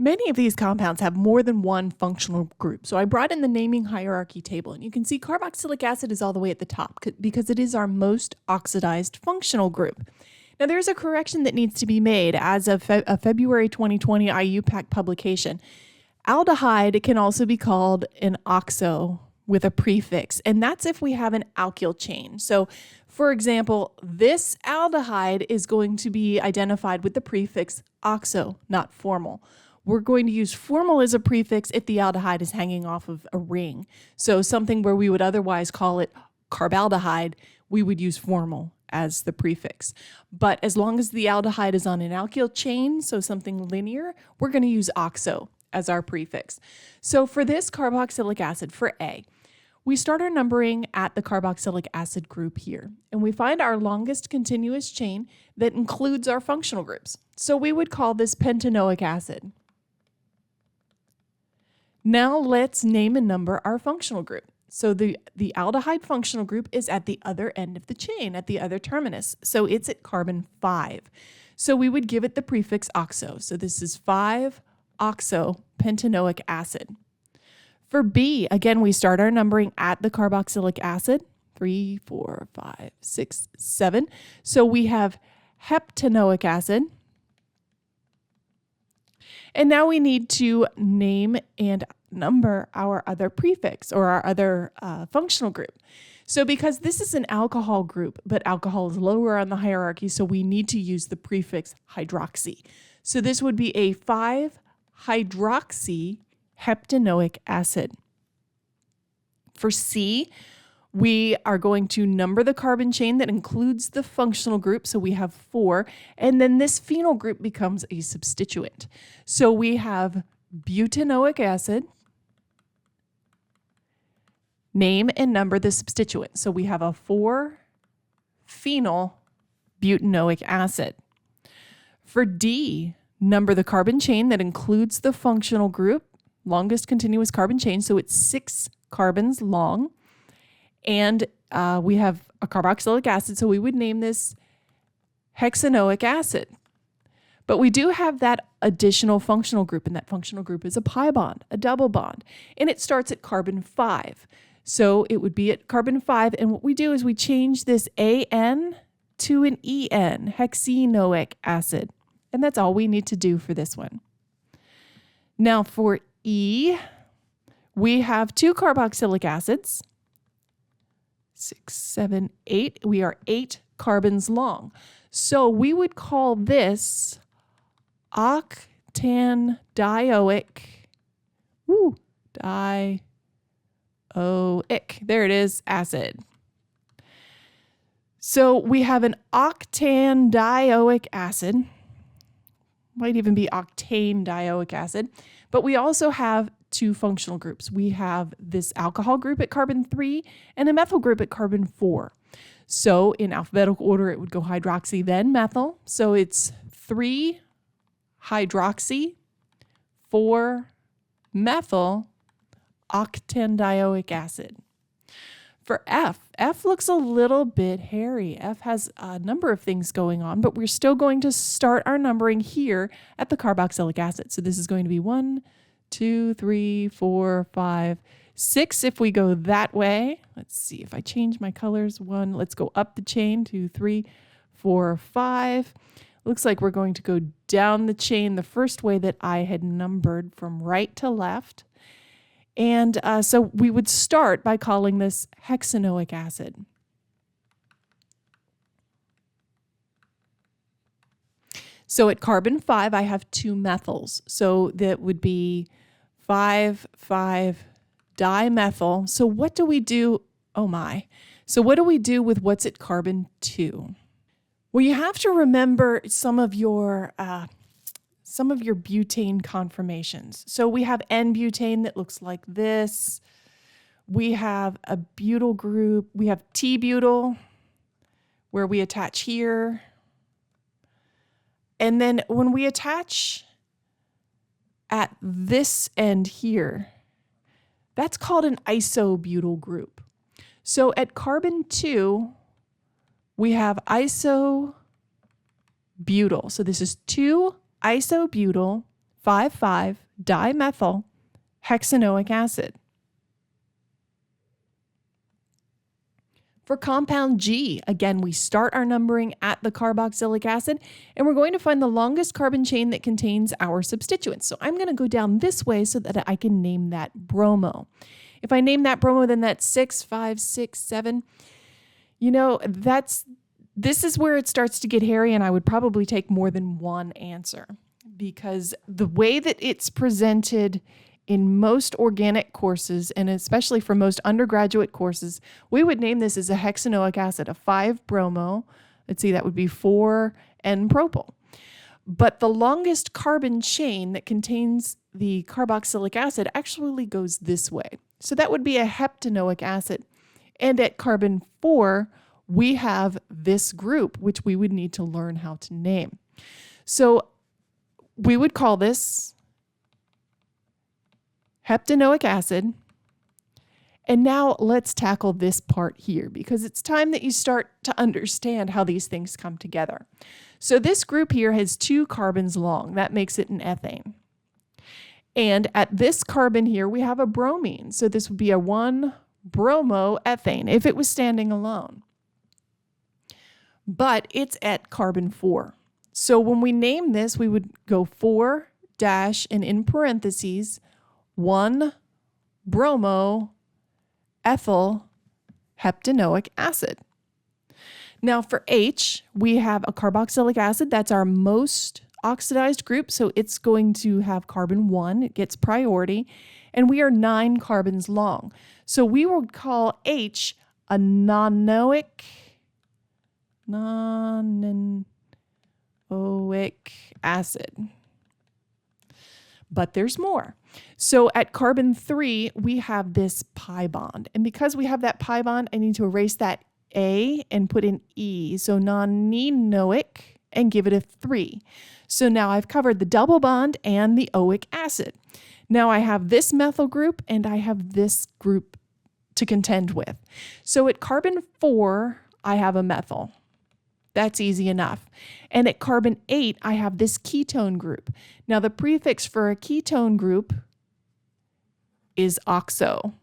Many of these compounds have more than one functional group. So I brought in the naming hierarchy table, and you can see carboxylic acid is all the way at the top because it is our most oxidized functional group. Now there's a correction that needs to be made as of a February 2020 IUPAC publication. Aldehyde can also be called an oxo with a prefix, and that's if we have an alkyl chain. So for example, this aldehyde is going to be identified with the prefix oxo, not formal. We're going to use formal as a prefix if the aldehyde is hanging off of a ring. So something where we would otherwise call it carbaldehyde, we would use formal as the prefix. But as long as the aldehyde is on an alkyl chain, so something linear, we're going to use oxo as our prefix. So for this carboxylic acid, for A, we start our numbering at the carboxylic acid group here, and we find our longest continuous chain that includes our functional groups. So we would call this pentanoic acid. Now let's name and number our functional group. So the aldehyde functional group is at the other end of the chain, at the other terminus. So it's at carbon 5. So we would give it the prefix oxo. So this is 5-oxo-pentanoic acid. For B, again, we start our numbering at the carboxylic acid. 3, 4, 5, 6, 7. So we have heptanoic acid. And now we need to name and number our other prefix or our other functional group. So because this is an alcohol group, but alcohol is lower on the hierarchy, so we need to use the prefix hydroxy. So this would be a 5-hydroxyheptanoic acid. For C, we are going to number the carbon chain that includes the functional group. So we have 4, and then this phenyl group becomes a substituent. So we have butanoic acid. Name and number the substituent. So we have a 4-phenyl butanoic acid. For D, number the carbon chain that includes the functional group, longest continuous carbon chain, so it's 6 carbons long. And we have a carboxylic acid, so we would name this hexanoic acid. But we do have that additional functional group, and that functional group is a pi bond, a double bond, and it starts at carbon 5. So it would be at carbon 5, and what we do is we change this AN to an EN, hexenoic acid. And that's all we need to do for this one. Now for E, we have 2 carboxylic acids. 6, 7, 8. We are 8 carbons long. So we would call this octandioic, there it is, acid. So we have an octandioic acid, might even be octanedioic acid, but we also have 2 functional groups. We have this alcohol group at carbon 3 and a methyl group at carbon 4. So in alphabetical order, it would go hydroxy, then methyl. So it's 3-hydroxy, 4-methyl octandioic acid. For F looks a little bit hairy. F has a number of things going on, but we're still going to start our numbering here at the carboxylic acid. So this is going to be 1, 2, 3, 4, 5, 6 if we go that way. Let's see if I change my colors. 1, let's go up the chain. 2, 3, 4, 5. Looks like we're going to go down the chain the first way that I had numbered from right to left. And so we would start by calling this hexanoic acid. So at carbon 5, I have 2 methyls. So that would be 5,5-dimethyl. So what do we do? Oh my. So what do we do with what's at carbon 2? Well, you have to remember some of your butane conformations. So we have N-butane that looks like this. We have a butyl group. We have T-butyl where we attach here. And then when we attach at this end here, that's called an isobutyl group. So at carbon 2, we have isobutyl. So this is 2 isobutyl 5,5-dimethyl hexanoic acid. For compound G, again, we start our numbering at the carboxylic acid, and we're going to find the longest carbon chain that contains our substituents. So I'm going to go down this way so that I can name that bromo. If I name that bromo, then that's 6, 5, 6, 7. You know, this is where it starts to get hairy, and I would probably take more than one answer, because the way that it's presented in most organic courses, and especially for most undergraduate courses, we would name this as a hexanoic acid, a 5-bromo. Let's see, that would be 4N-propyl. But the longest carbon chain that contains the carboxylic acid actually goes this way. So that would be a heptanoic acid. And at carbon 4, we have this group, which we would need to learn how to name. So we would call this heptanoic acid. And now let's tackle this part here, because it's time that you start to understand how these things come together. So this group here has 2 carbons long. That makes it an ethane. And at this carbon here, we have a bromine. So this would be a 1-bromoethane if it was standing alone. But it's at carbon 4. So when we name this, we would go 4 dash and in parentheses, 1-bromoethyl heptanoic acid. Now for H, we have a carboxylic acid. That's our most oxidized group, so it's going to have carbon 1. It gets priority, and we are 9 carbons long. So we will call H a nanoic acid. But there's more. So at carbon 3, we have this pi bond. And because we have that pi bond, I need to erase that A and put in E. So nonenoic and give it a 3. So now I've covered the double bond and the oic acid. Now I have this methyl group and I have this group to contend with. So at carbon 4, I have a methyl. That's easy enough. And at carbon 8, I have this ketone group. Now the prefix for a ketone group is oxo.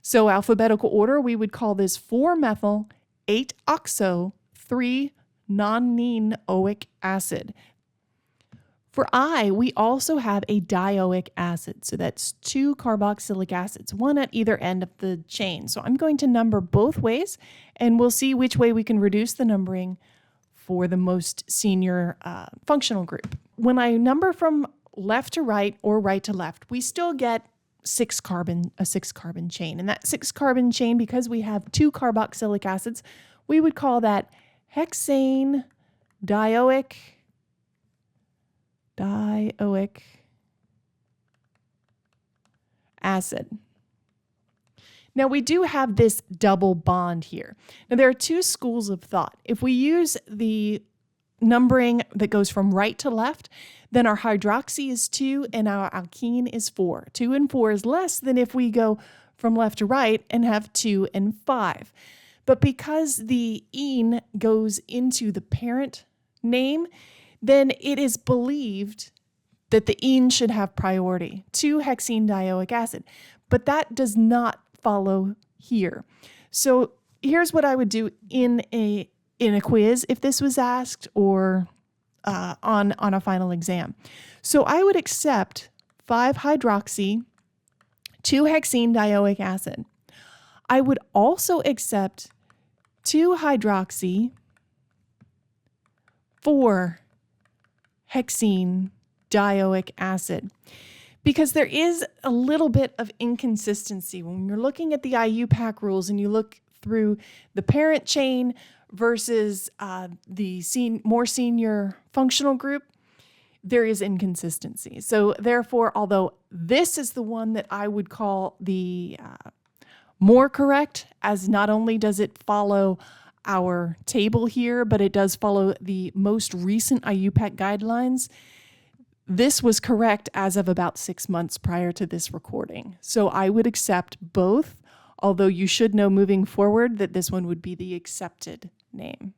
So alphabetical order, we would call this 4-methyl, 8-oxo, 3-nonene-oic acid. For I, we also have a dioic acid. So that's 2 carboxylic acids, one at either end of the chain. So I'm going to number both ways, and we'll see which way we can reduce the numbering for the most senior functional group. When I number from left to right or right to left, we still get a 6-carbon chain. And that 6-carbon chain, because we have 2 carboxylic acids, we would call that hexane dioic acid. Now we do have this double bond here. Now there are 2 schools of thought. If we use the numbering that goes from right to left, then our hydroxy is 2 and our alkene is 4. 2 and 4 is less than if we go from left to right and have 2 and 5. But because the ene goes into the parent name, then it is believed that the ene should have priority to hexene dioic acid. But that does not follow here. So here's what I would do in a quiz if this was asked, or on a final exam. So I would accept 5-hydroxy 2-hexene dioic acid. I would also accept 2-hydroxy 4-hexene dioic acid, because there is a little bit of inconsistency when you're looking at the IUPAC rules and you look through the parent chain versus the more senior functional group. There is inconsistency. So therefore, although this is the one that I would call the more correct, as not only does it follow our table here, but it does follow the most recent IUPAC guidelines, this was correct as of about 6 months prior to this recording. So I would accept both, although you should know moving forward that this one would be the accepted name.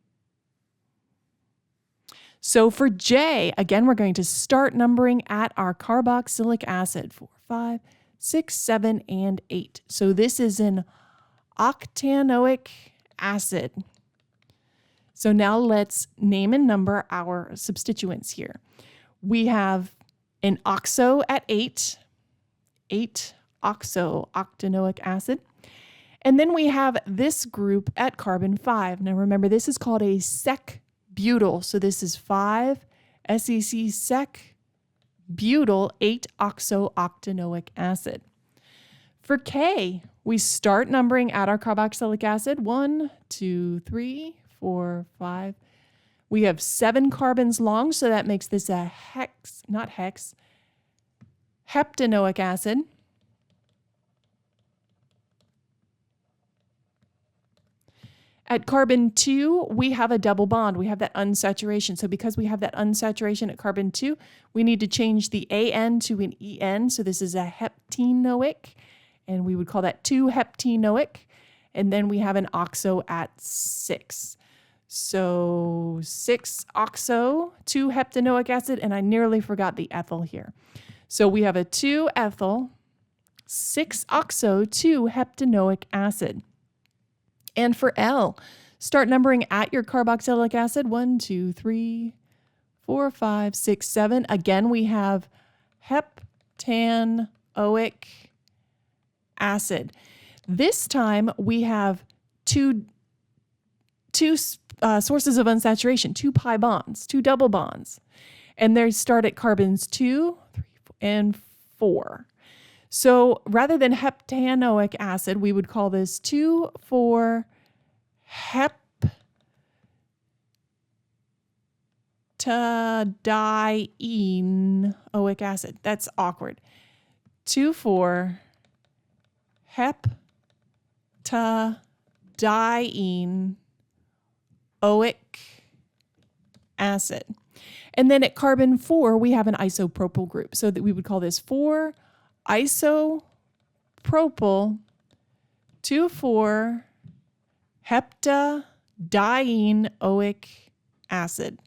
So for J, again, we're going to start numbering at our carboxylic acid, 4, 5, 6, 7, and 8. So this is an octanoic acid. So now let's name and number our substituents here. We have an oxo at 8 oxo, octanoic acid. And then we have this group at carbon 5. Now remember, this is called a sec-butyl. So this is 5 SEC sec-butyl 8-oxo-octanoic acid. For K, we start numbering at our carboxylic acid. 1, 2, 3, 4, 5. We have 7 carbons long, so that makes this a heptanoic acid. At carbon 2, we have a double bond. We have that unsaturation. So because we have that unsaturation at carbon 2, we need to change the AN to an EN. So this is a heptenoic, and we would call that 2-heptenoic. And then we have an oxo at 6. So 6-oxo, 2-heptanoic acid, and I nearly forgot the ethyl here. So we have a 2-ethyl, 6-oxo, 2-heptanoic acid. And for L, start numbering at your carboxylic acid. 1, 2, 3, 4, 5, 6, 7. Again, we have heptanoic acid. This time we have two sources of unsaturation, 2 pi bonds, 2 double bonds. And they start at carbons 2, 3, and 4. So rather than heptanoic acid, we would call this 2,4-heptadienoic acid. That's awkward. 2,4-heptadienoic acid. And then at carbon 4, we have an isopropyl group. So that we would call this 4-isopropyl 2,4-heptadienoic acid.